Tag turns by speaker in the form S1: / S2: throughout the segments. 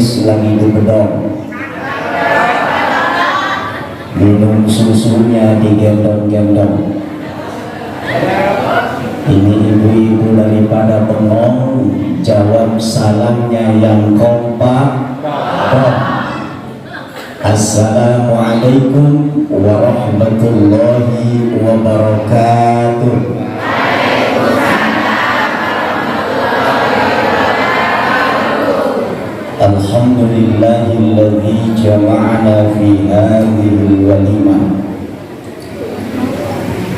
S1: gadis lagi digedor, minum susunya digendong-gendong. Ini ibu-ibu daripada bengong, jawab salamnya yang kompak. Assalamualaikum warahmatullahi wabarakatuh. Alhamdulillahilladzi jama'ana fi hadhil walimah.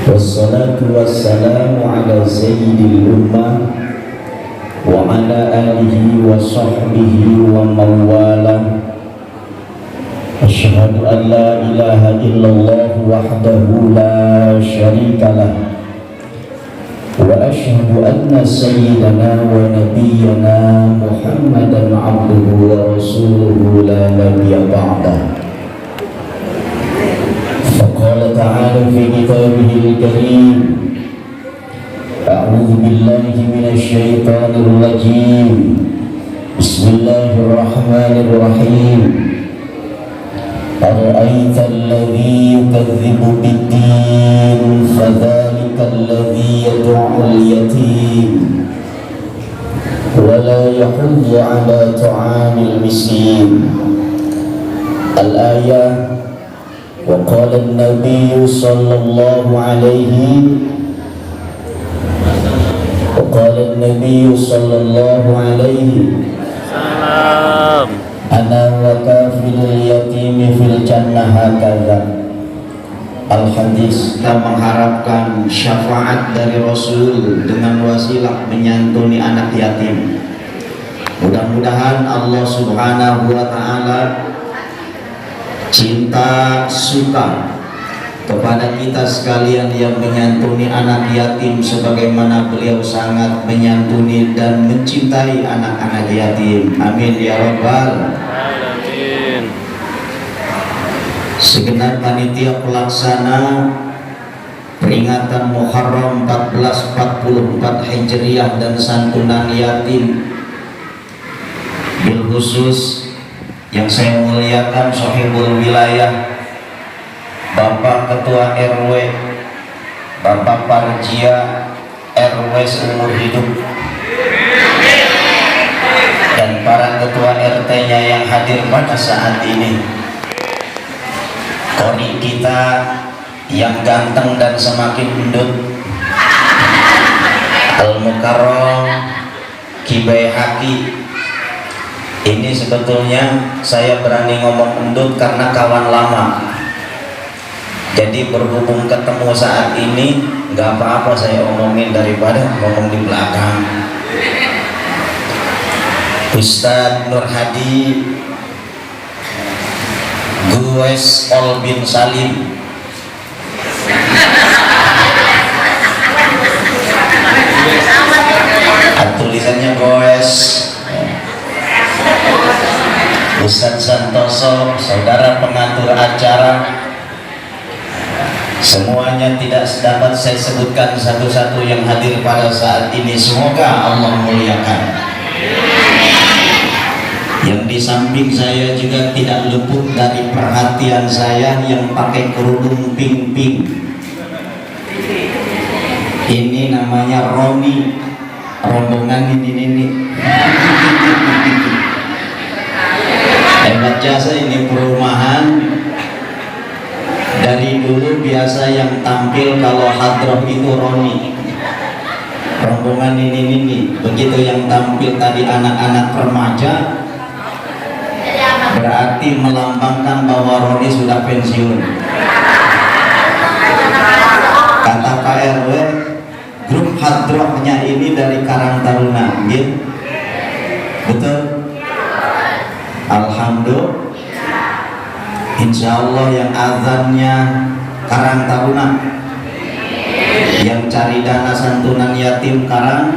S1: Wassalatu wassalamu ala sayyidil ummah wa ala alihi wa sahbihi wa mawalah. Asyhadu an la ilaha illallah wahdahu la syarika lah, wa asyhadu anna sayyidana wa nabiyyana Muhammadan abduhu wa rasuluhu la nabiyya ba'dah. Faqala ta'ala fi kitabihil karim, a'udzu billahi minasy syaithanir rajim. Bismillahirrahmanirrahim. أرأيت الذي يكذب بالدين فذلك الذي يدعو اليتيم ولا يحض على طعام المسكين. الآية. وقال النبي صلى الله عليه وسلم Ana wa kafilul yatimi fil jannah hakadha. Al-hadis. Kita mengharapkan syafaat dari Rasul dengan wasilah menyantuni anak yatim. Mudah-mudahan Allah Subhanahu wa ta'ala cinta suka kepada kita sekalian yang menyantuni anak yatim sebagaimana beliau sangat menyantuni dan mencintai anak-anak yatim. Amin ya rabbal alamin. Segenap panitia pelaksana peringatan Muharram 1444 Hijriah dan santunan yatim, bil khusus yang saya muliakan Sohibul Wilayah Bapak Ketua RW, Bapak Parjia RW seumur hidup, dan para ketua RT-nya yang hadir pada saat ini. Kori kita yang ganteng dan semakin endut, Al-Mukarram Kibai Haki. Ini sebetulnya saya berani ngomong endut karena kawan lama. Jadi berhubung ketemu saat ini, nggak apa-apa saya omongin daripada ngomong di belakang. Ustadz Nur Hadi Gues Ol bin Salim, tulisannya Goes. Ustadz Santoso, saudara pengatur acara, semuanya tidak dapat saya sebutkan satu-satu yang hadir pada saat ini. Semoga Allah muliakan. Yang di samping saya juga tidak luput dari perhatian saya yang pakai kerudung pink-pink. Ini namanya Romi, rombongan ini. Hebat jasa ini perumahan. Dari dulu biasa yang tampil kalau hadroh itu Roni, rombongan ini. Begitu yang tampil tadi anak-anak remaja, berarti melambangkan bahwa Roni sudah pensiun. Kata Pak RW, grup hadrohnya ini dari Karang Taruna, gitu? Betul? Alhamdulillah. Insya Allah yang azannya Karang Taruna, yang cari dana santunan yatim Karang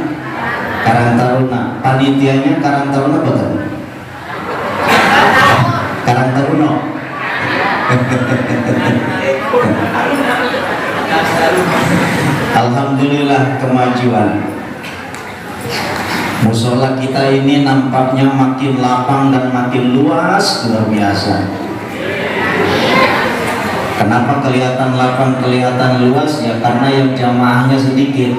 S1: Taruna, panitianya Karang Taruna betul? Karang Taruna. Alhamdulillah kemajuan. Musola kita ini nampaknya makin lapang dan makin luas, luar biasa. Kenapa kelihatan lapang, kelihatan luas? Ya karena yang jamaahnya sedikit.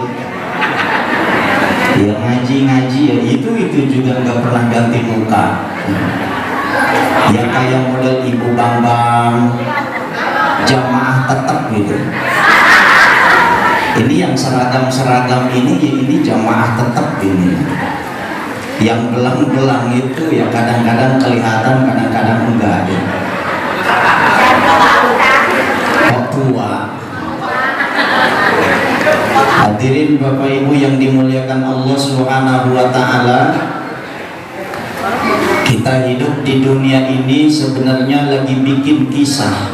S1: Ya ngaji-ngaji ya itu juga nggak pernah ganti muka. Ya kayak model Ibu Bambang, jamaah tetap gitu. Ini yang seragam-seragam ini jamaah tetap ini. Yang gelang-gelang itu ya kadang-kadang kelihatan, kadang-kadang enggak ya. Kok tua. Hadirin Bapak Ibu yang dimuliakan Allah Subhanahu wa taala, kita hidup di dunia ini sebenarnya lagi bikin kisah,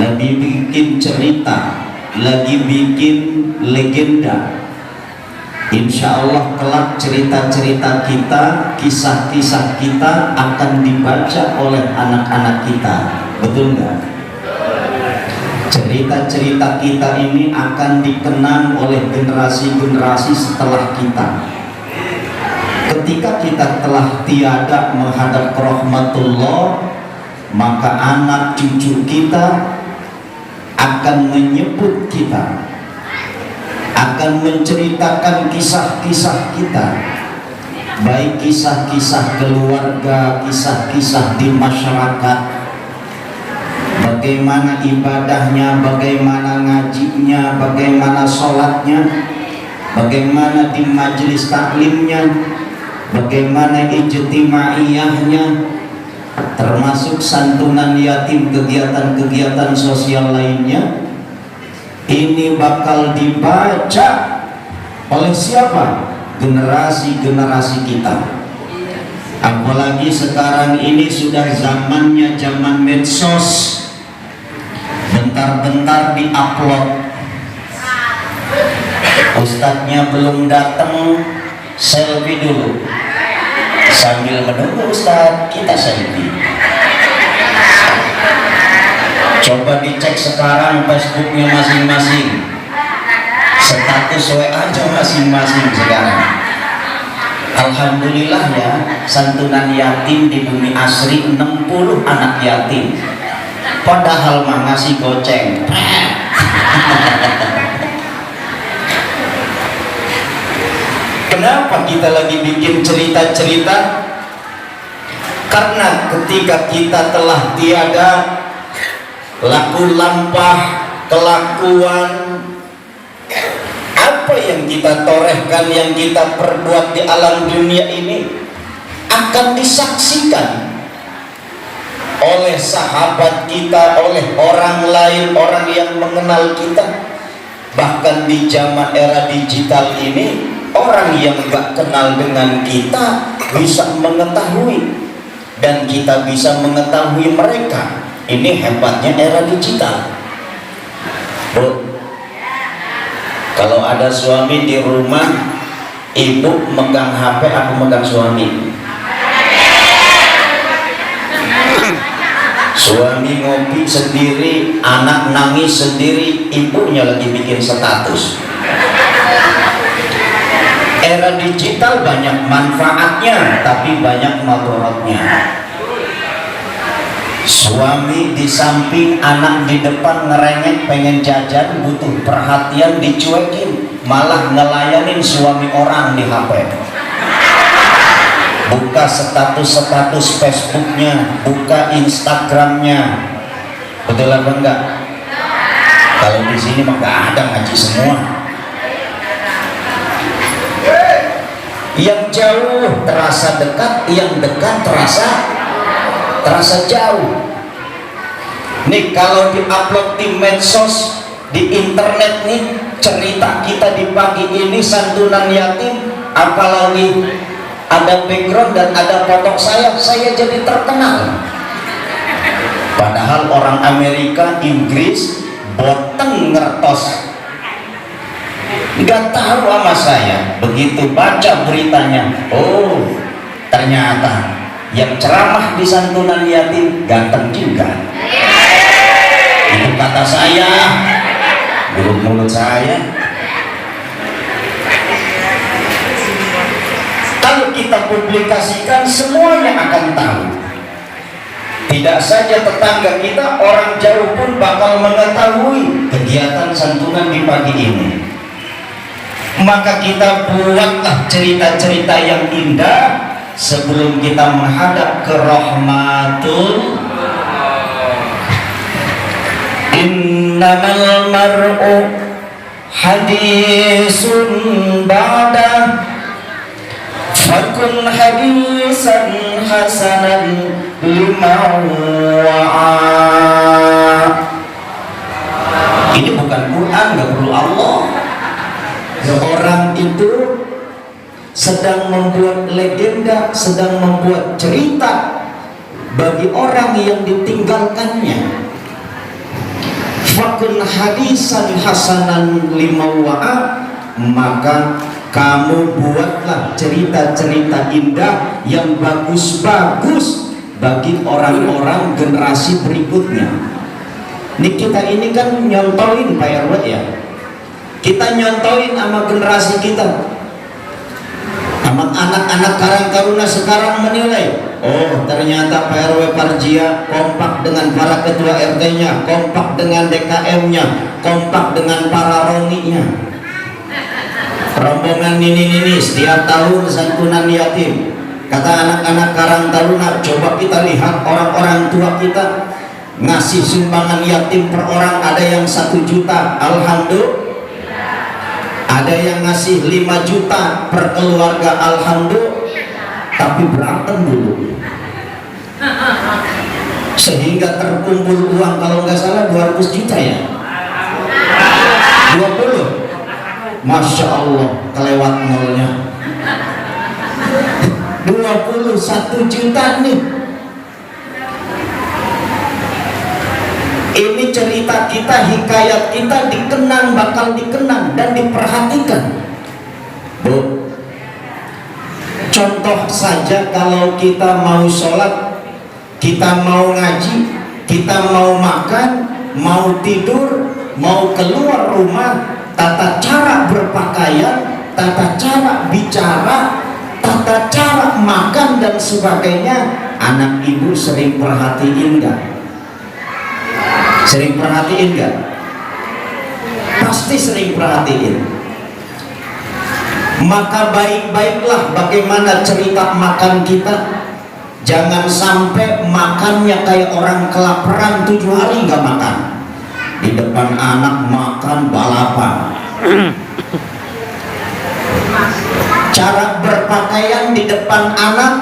S1: lagi bikin cerita, lagi bikin legenda. Insya Allah kelak cerita-cerita kita, kisah-kisah kita akan dibaca oleh anak-anak kita. Betul nggak? Cerita-cerita kita ini akan dikenang oleh generasi-generasi setelah kita. Ketika kita telah tiada menghadap rahmatullah, maka anak cucu kita akan menyebut kita, akan menceritakan kisah-kisah kita, baik kisah-kisah keluarga, kisah-kisah di masyarakat, bagaimana ibadahnya, bagaimana ngajinya, bagaimana sholatnya, bagaimana di majelis taklimnya, bagaimana ijtimaiyahnya, termasuk santunan yatim, kegiatan-kegiatan sosial lainnya. Ini bakal dibaca oleh siapa? Generasi-generasi kita. Apalagi sekarang ini sudah zamannya zaman medsos. Bentar-bentar di-upload. Ustadznya belum datang, selfie dulu. Sambil menunggu Ustadz, kita selfie. Coba dicek sekarang Facebooknya masing-masing, status WA aja masing-masing sekarang. Alhamdulillah ya, santunan yatim di Bumi Asri 60 anak yatim. Padahal mah ngasih goceng. Kenapa kita lagi bikin cerita-cerita? Karena ketika kita telah tiada, laku lampah, kelakuan, apa yang kita torehkan, yang kita perbuat di alam dunia ini akan disaksikan oleh sahabat kita, oleh orang lain, orang yang mengenal kita. Bahkan di zaman era digital ini, orang yang gak kenal dengan kita bisa mengetahui, dan kita bisa mengetahui mereka. Ini hebatnya era digital. Bu, kalau ada suami di rumah, ibu megang HP, aku megang suami. Suami ngopi sendiri, anak nangis sendiri, ibunya lagi bikin status. Era digital banyak manfaatnya, tapi banyak madharatnya. Suami di samping, anak di depan ngerengek pengen jajan, butuh perhatian, dicuekin, malah ngelayanin suami orang di HP. Buka status-status Facebooknya, buka Instagramnya. Betul apa enggak? Kalau di sini mah nggak ada ngaji semua. Yang jauh terasa dekat, yang dekat terasa jauh. Nih kalau diupload di medsos, di internet nih, cerita kita di pagi ini santunan yatim, apalagi ada background dan ada foto saya jadi terkenal. Padahal orang Amerika, Inggris, boteng ngertos, nggak tahu sama saya. Begitu baca beritanya, oh ternyata yang ceramah di santunan yatim ganteng juga. Itu kata saya, mulut saya. Kalau kita publikasikan, semuanya akan tahu. Tidak saja tetangga kita, orang jauh pun bakal mengetahui kegiatan santunan di pagi ini. Maka kita buatlah cerita-cerita yang indah sebelum kita menghadap ke rahmatul. Innamal mar'u hadisun ba'da fakun hadisan hasanan liman wa'a. Ini bukan Quran, gak perlu Allah. Orang itu sedang membuat legenda, sedang membuat cerita bagi orang yang ditinggalkannya. Fakun hadisan hasanan liman wa'a, maka kamu buatlah cerita-cerita indah yang bagus-bagus bagi orang-orang generasi berikutnya. Ini kita ini kan nyontoin Pak RW ya. Kita nyontoin sama generasi kita. Anak-anak Karang Taruna sekarang menilai, oh ternyata Pak RW Parjia kompak dengan para ketua RT-nya, kompak dengan DKM-nya, kompak dengan para roninya. Rombongan ini setiap tahun santunan yatim. Kata anak-anak Karang Taruna, coba kita lihat orang-orang tua kita ngasih sumbangan yatim per orang, ada yang 1 juta, alhamdulillah. Ada yang ngasih 5 juta per keluarga, alhamdulillah. Tapi berantem dulu, sehingga terkumpul uang kalau nggak salah 200 juta ya, 20. Masya Allah, kelewat nolnya. 21 juta nih. Ini cerita kita, hikayat kita dikenang, bakal dikenang dan diperhatikan. Bu, contoh saja kalau kita mau sholat, kita mau ngaji, kita mau makan, mau tidur, mau keluar rumah, tata cara berpakaian, tata cara bicara, tata cara makan dan sebagainya, anak ibu sering perhatiin nggak? Sering perhatiin nggak? Pasti sering perhatiin. Maka baik-baiklah bagaimana cerita makan kita. Jangan sampai makannya kayak orang kelaparan 7 hari nggak makan. Di depan anak makan balapan. Cara berpakaian di depan anak,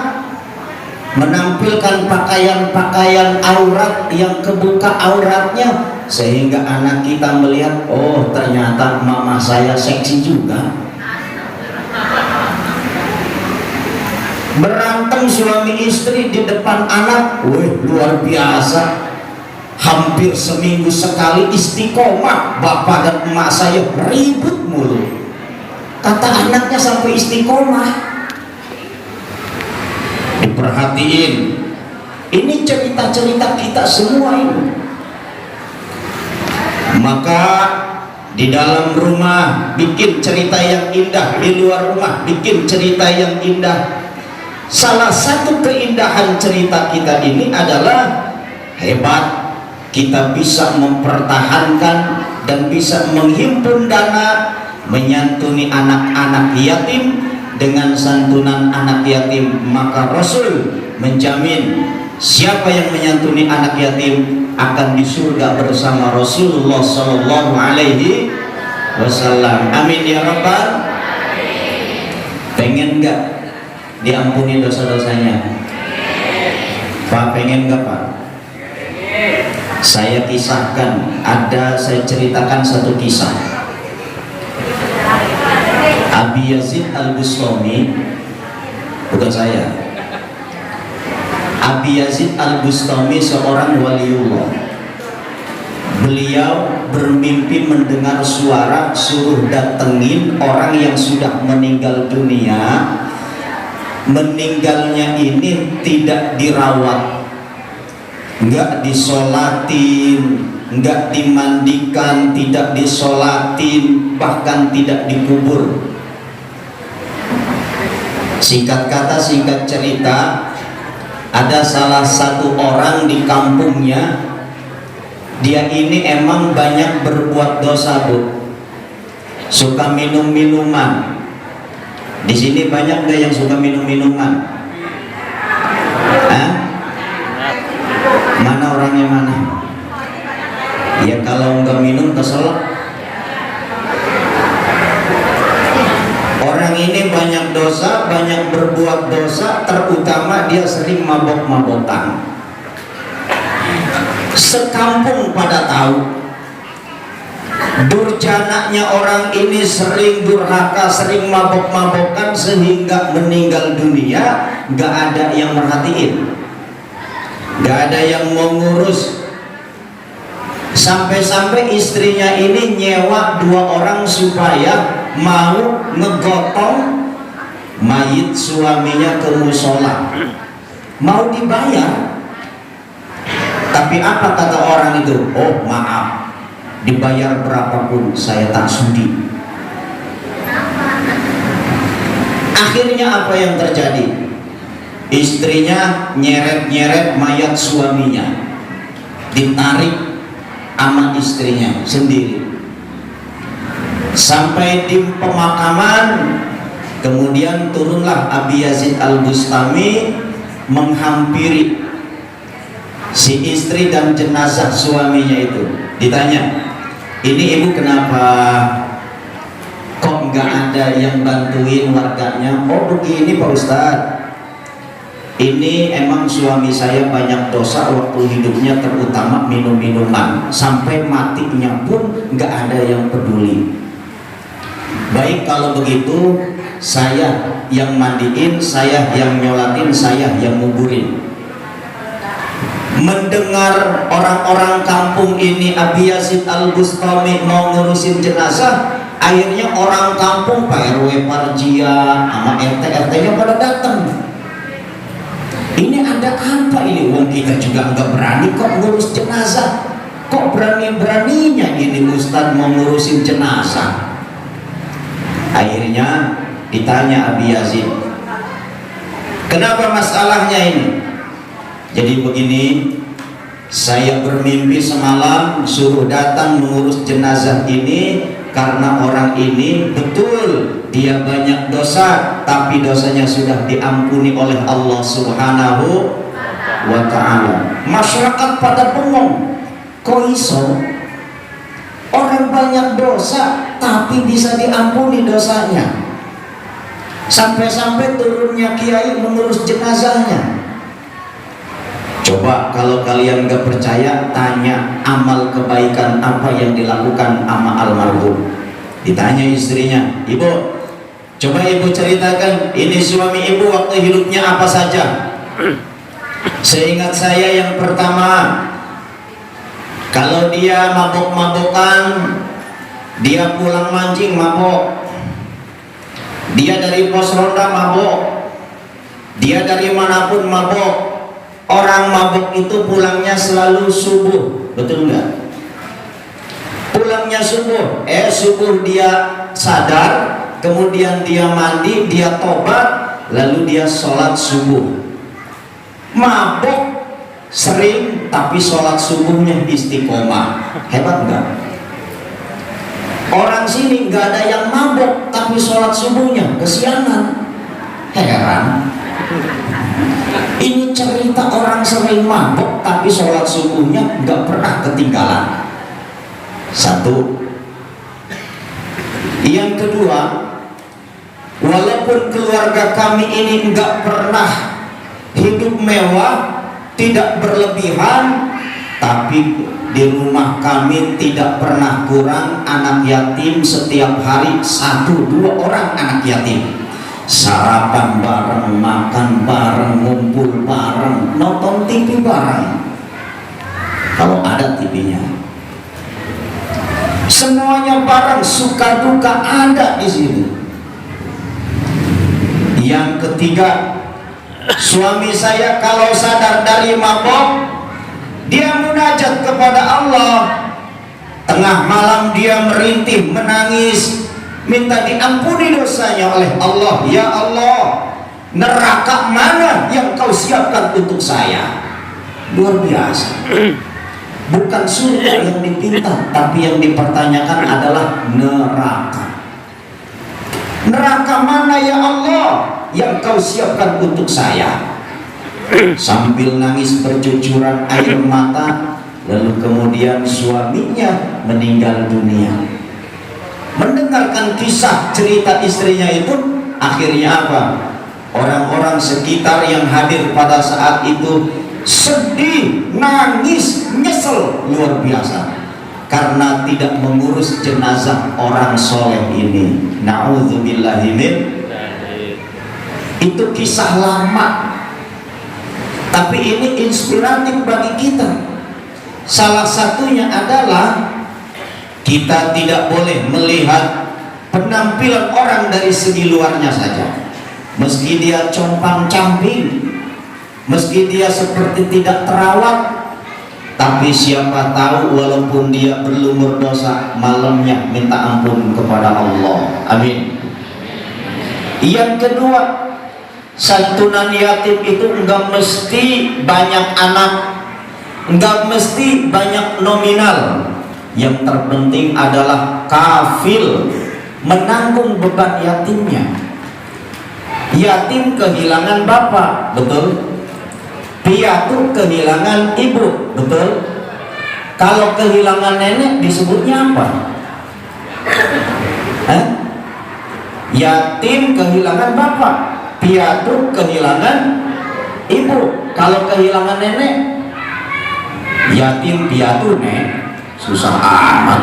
S1: menampilkan pakaian-pakaian aurat yang kebuka auratnya, sehingga anak kita melihat, oh ternyata mama saya seksi juga. Berantem suami istri di depan anak, wih luar biasa. Hampir seminggu sekali istiqomah, bapak dan emak saya ribut mulu. Kata anaknya sampai istiqomah. Diperhatiin. Ini cerita-cerita kita semua ini. Maka di dalam rumah bikin cerita yang indah, di luar rumah bikin cerita yang indah. Salah satu keindahan cerita kita ini adalah hebat. Kita bisa mempertahankan dan bisa menghimpun dana menyantuni anak-anak yatim dengan santunan anak yatim. Maka Rasul menjamin siapa yang menyantuni anak yatim akan di surga bersama Rasulullah Sallallahu Alaihi Wasallam. Amin ya Rabbal. Pengen nggak diampuni dosa-dosanya? Pak, pengen nggak Pak? Saya kisahkan, saya ceritakan satu kisah. Abi Yazid Al-Bustami, bukan saya. Abi Yazid Al-Bustami seorang waliullah. Beliau bermimpi mendengar suara suruh datengin orang yang sudah meninggal dunia. Meninggalnya ini tidak dirawat, nggak disolatin, nggak dimandikan, tidak disolatin, bahkan tidak dikubur. Singkat kata, singkat cerita, ada salah satu orang di kampungnya. Dia ini emang banyak berbuat dosa, Bu. Suka minum minuman. Di sini banyak nggak yang suka minum minuman? Hah? Mana orangnya mana? Ya kalau nggak minum kesel. Orang ini banyak dosa, banyak berbuat dosa, terutama dia sering mabok-mabokan. Sekampung pada tahu durjananya orang ini sering durhaka, sering mabok-mabokan sehingga meninggal dunia. Gak ada yang merhatiin, gak ada yang mau ngurus. Sampai-sampai istrinya ini nyewa 2 orang supaya mau ngegotong mayit suaminya ke musola, mau dibayar. Tapi apa kata orang itu? Oh maaf, dibayar berapapun saya tak sudi. Akhirnya apa yang terjadi? Istrinya nyeret-nyeret mayat suaminya, ditarik sama istrinya sendiri sampai di pemakaman. Kemudian turunlah Abi Yazid Al-Bustami menghampiri si istri dan jenazah suaminya itu. Ditanya, ini ibu kenapa kok nggak ada yang bantuin warganya? Oh begini Pak Ustadz, ini emang suami saya banyak dosa waktu hidupnya, terutama minum-minuman, sampai matinya pun nggak ada yang peduli. Baik kalau begitu, saya yang mandiin, saya yang nyolatin, saya yang nguburin. Mendengar orang-orang kampung ini Abi Yazid Al-Bustami mau ngurusin jenazah, akhirnya orang kampung, Pak RW Parjia sama RT-RT-nya pada datang. Ini ada apa ini? Wong kita juga nggak berani kok ngurus jenazah. Kok berani-beraninya ini Ustadz mau ngurusin jenazah? Akhirnya ditanya Abi Yazid, kenapa masalahnya ini? Jadi begini, saya bermimpi semalam suruh datang mengurus jenazah ini karena orang ini betul dia banyak dosa, tapi dosanya sudah diampuni oleh Allah Subhanahu wa Ta'ala. Masyarakat pada bengong, kok iso orang banyak dosa tapi bisa diampuni dosanya? Sampai-sampai turunnya kiai mengurus jenazahnya. Coba kalau kalian gak percaya, tanya amal kebaikan apa yang dilakukan sama almarhum. Ditanya istrinya, ibu, coba ibu ceritakan, ini suami ibu waktu hidupnya apa saja? Seingat saya yang pertama, kalau dia mabok-mabokan, dia pulang mancing mabok, dia dari pos ronda mabok, dia dari manapun mabok. Orang mabuk itu pulangnya selalu subuh, betul nggak? Pulangnya subuh, subuh dia sadar, kemudian dia mandi, dia tobat, lalu dia sholat subuh. Mabuk sering, tapi sholat subuhnya istiqomah. Hebat nggak? Orang sini nggak ada yang mabuk, tapi sholat subuhnya kesianan. Heran. Ini cerita orang sering mabuk tapi sholat subuhnya nggak pernah ketinggalan. Satu. Yang kedua, walaupun keluarga kami ini nggak pernah hidup mewah, tidak berlebihan, tapi di rumah kami tidak pernah kurang anak yatim. Setiap hari 1-2 orang anak yatim. Sarapan bareng, makan bareng, ngumpul bareng, nonton TV bareng kalau ada TV-nya. Semuanya bareng, suka duka ada di sini. Yang ketiga, suami saya kalau sadar dari mabok, dia munajat kepada Allah. Tengah malam dia merintih, menangis, minta diampuni dosanya oleh Allah. Ya Allah, neraka mana yang kau siapkan untuk saya? Luar biasa. Bukan surga yang dipinta, tapi yang dipertanyakan adalah neraka. Neraka mana ya Allah yang kau siapkan untuk saya? Sambil nangis bercucuran air mata, lalu kemudian suaminya meninggal dunia. Mendengarkan kisah cerita istrinya itu, akhirnya apa? Orang-orang sekitar yang hadir pada saat itu sedih, nangis, nyesel luar biasa karena tidak mengurus jenazah orang soleh ini. Na'udzubillahi min. Itu kisah lama, tapi ini inspiratif bagi kita. Salah satunya adalah kita tidak boleh melihat penampilan orang dari segi luarnya saja. Meski dia compang-camping, meski dia seperti tidak terawat, tapi siapa tahu walaupun dia berlumur dosa, malamnya minta ampun kepada Allah. Amin. Yang kedua, santunan yatim itu enggak mesti banyak anak, enggak mesti banyak nominal. Yang terpenting adalah kafil, menanggung beban yatimnya. Yatim kehilangan bapak, betul? Piatu kehilangan ibu, betul? Kalau kehilangan nenek disebutnya apa? Yatim kehilangan bapak, piatu kehilangan ibu. Kalau kehilangan nenek, yatim piatu nek, susah amat.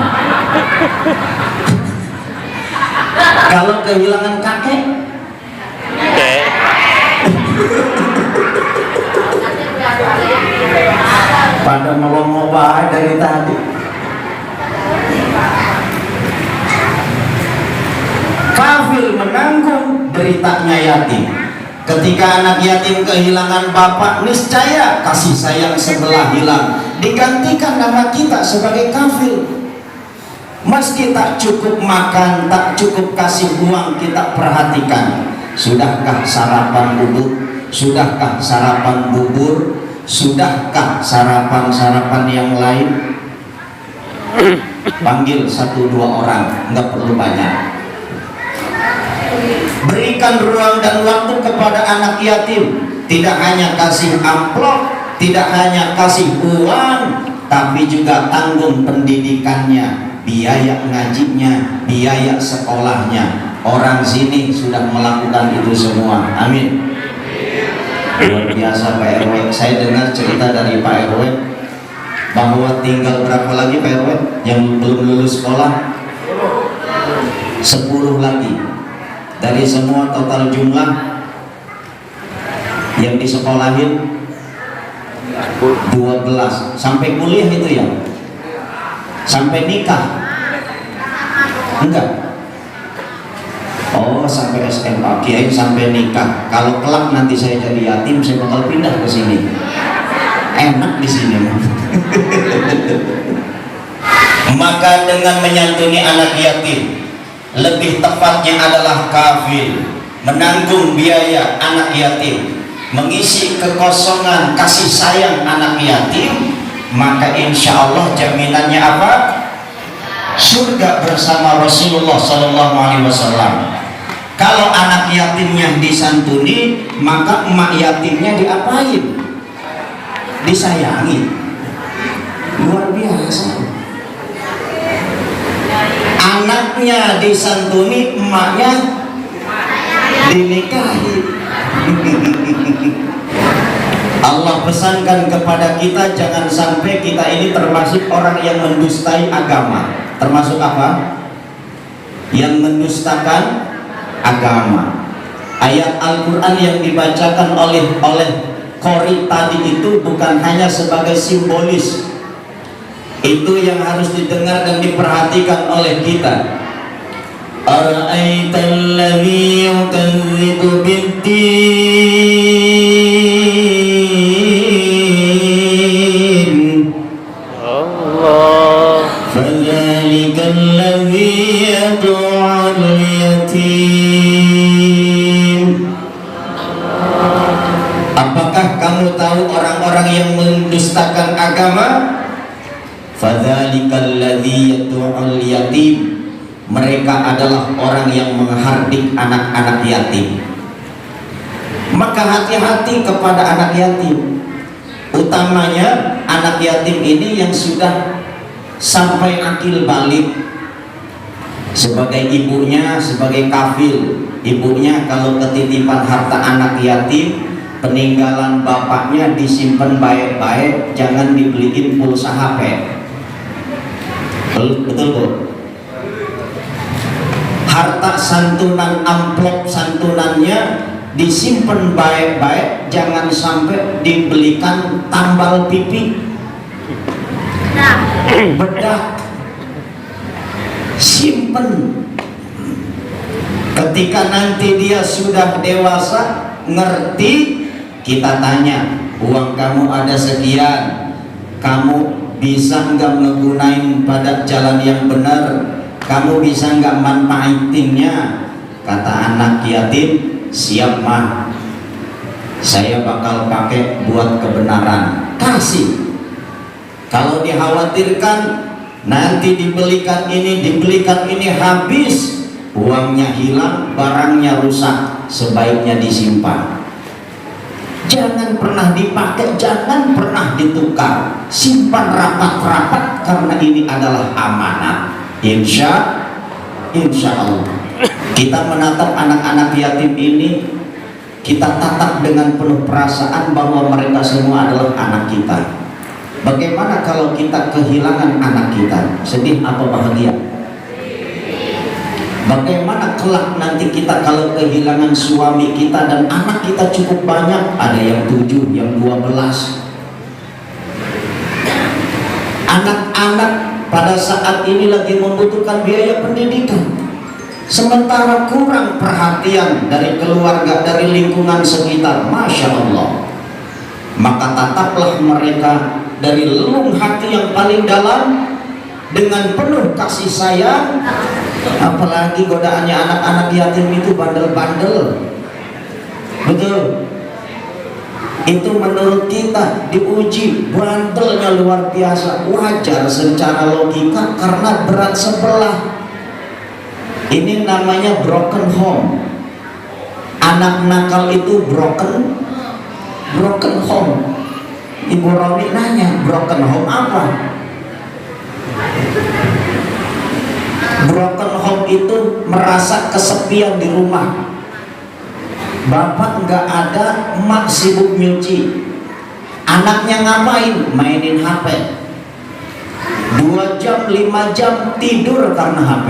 S1: Kalau kehilangan kakek, pada melongo baik dari tadi. Kafil menanggung deritanya yatim. Ketika anak yatim kehilangan bapak, niscaya kasih sayang sebelah hilang. Digantikan nama kita sebagai kafil. Meski tak cukup makan, tak cukup kasih uang, kita perhatikan. Sudahkah sarapan bubur? Sudahkah sarapan bubur? Sudahkah sarapan-sarapan yang lain? Panggil 1-2 orang, nggak perlu banyak. Berikan ruang dan waktu kepada anak yatim. Tidak hanya kasih amplop, tidak hanya kasih uang, tapi juga tanggung pendidikannya, biaya ngajinya, biaya sekolahnya. Orang sini sudah melakukan itu semua. Amin. Luar biasa Pak RW. Saya dengar cerita dari Pak RW bahwa tinggal berapa lagi Pak RW yang belum lulus sekolah? 10 lagi. Dari semua total jumlah yang disekolahin 12. Sampai kuliah itu ya? Sampai nikah? Enggak. Oh, sampai SMA, kiai sampai nikah. Kalau kelak nanti saya jadi yatim, saya bakal pindah ke sini. Enak di sini. Maka dengan menyantuni anak yatim, lebih tepatnya adalah kafil, menanggung biaya anak yatim, mengisi kekosongan kasih sayang anak yatim, maka insya Allah jaminannya apa? Surga bersama Rasulullah SAW. Kalau anak yatimnya disantuni, maka emak yatimnya diapain? Disayangi. Luar biasa. Anaknya disantuni, emaknya dinikahi. Allah pesankan kepada kita, jangan sampai kita ini termasuk orang yang mendustai agama. Termasuk apa? Yang mendustakan agama. Ayat Al-Quran yang dibacakan oleh qori tadi itu bukan hanya sebagai simbolis. Itu yang harus didengar dan diperhatikan oleh kita. Ara'aital ladzi yukadzibu bid-din. Allah. Fadzalikal ladzi yad'ul yatim. Apakah kamu tahu orang-orang yang mendustakan agama? Fadzalikal ladzi yad'ul yatim. Mereka adalah orang yang menghardik anak-anak yatim. Maka hati-hati kepada anak yatim, utamanya anak yatim ini yang sudah sampai akil balik. Sebagai ibunya, sebagai kafil, ibunya kalau ketitipan harta anak yatim, peninggalan bapaknya disimpan baik-baik, jangan dibeliin pulsa HP. Betul Bu? Harta santunan, amplop santunannya disimpan baik-baik, jangan sampai dibelikan tambal pipi, bedak, simpen. Ketika nanti dia sudah dewasa, ngerti, kita tanya, uang kamu ada sekian, kamu bisa nggak ngegunain pada jalan yang benar, kamu bisa nggak manfaatinnya? Kata anak yatim, siap mah, saya bakal pakai buat kebenaran. Kasih. Kalau dikhawatirkan nanti dibelikan ini habis, uangnya hilang, barangnya rusak, sebaiknya disimpan. Jangan pernah dipakai, jangan pernah ditukar, simpan rapat-rapat karena ini adalah amanah. Insya Allah kita menatap anak-anak yatim ini, kita tatap dengan penuh perasaan bahwa mereka semua adalah anak kita. Bagaimana kalau kita kehilangan anak kita? Sedih atau bahagia? Bagaimana kelak nanti kita kalau kehilangan suami kita dan anak kita cukup banyak, ada yang 7, yang 12. Anak-anak pada saat ini lagi membutuhkan biaya pendidikan, sementara kurang perhatian dari keluarga, dari lingkungan sekitar. Masya Allah. Maka tataplah mereka dari lelung hati yang paling dalam dengan penuh kasih sayang. Apalagi godaannya anak-anak yatim itu bandel-bandel. Betul. Itu menurut kita diuji, bandelnya luar biasa. Wajar secara logika karena berat sebelah. Ini namanya broken home. Anak nakal itu broken home. Ibu Romi nanya, broken home apa? Broken home itu merasa kesepian di rumah. Bapak nggak ada, emak sibuk nyuci. Anaknya ngapain? Mainin HP. 2 jam, 5 jam tidur karena HP.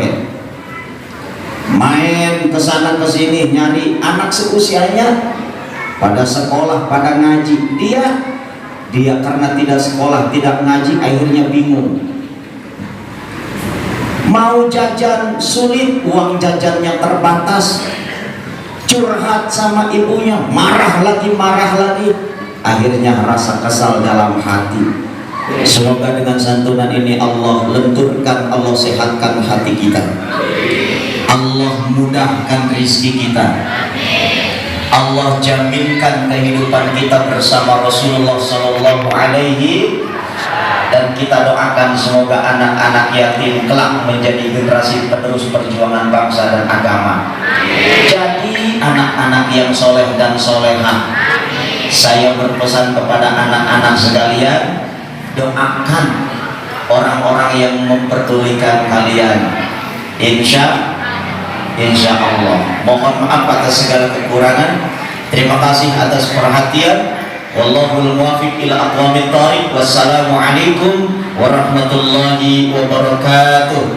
S1: Main kesana kesini nyari anak seusianya pada sekolah, pada ngaji. Dia karena tidak sekolah, tidak ngaji, akhirnya bingung. Mau jajan sulit, uang jajannya terbatas. Curhat sama ibunya, marah lagi, akhirnya rasa kesal dalam hati. Semoga dengan santunan ini Allah lenturkan, Allah sehatkan hati kita, Allah mudahkan rezeki kita, Allah jaminkan kehidupan kita bersama Rasulullah Sallallahu Alaihi. Dan kita doakan semoga anak-anak yatim kelak menjadi generasi penerus perjuangan bangsa dan agama. Jadi anak-anak yang soleh dan solehah. Saya berpesan kepada anak-anak sekalian, doakan orang-orang yang memperdulikan kalian. Insya Allah. Mohon maaf atas segala kekurangan. Terima kasih atas perhatian. Wallahul muwaffiq ila aqwamit thariq. Wassalamualaikum warahmatullahi wabarakatuh.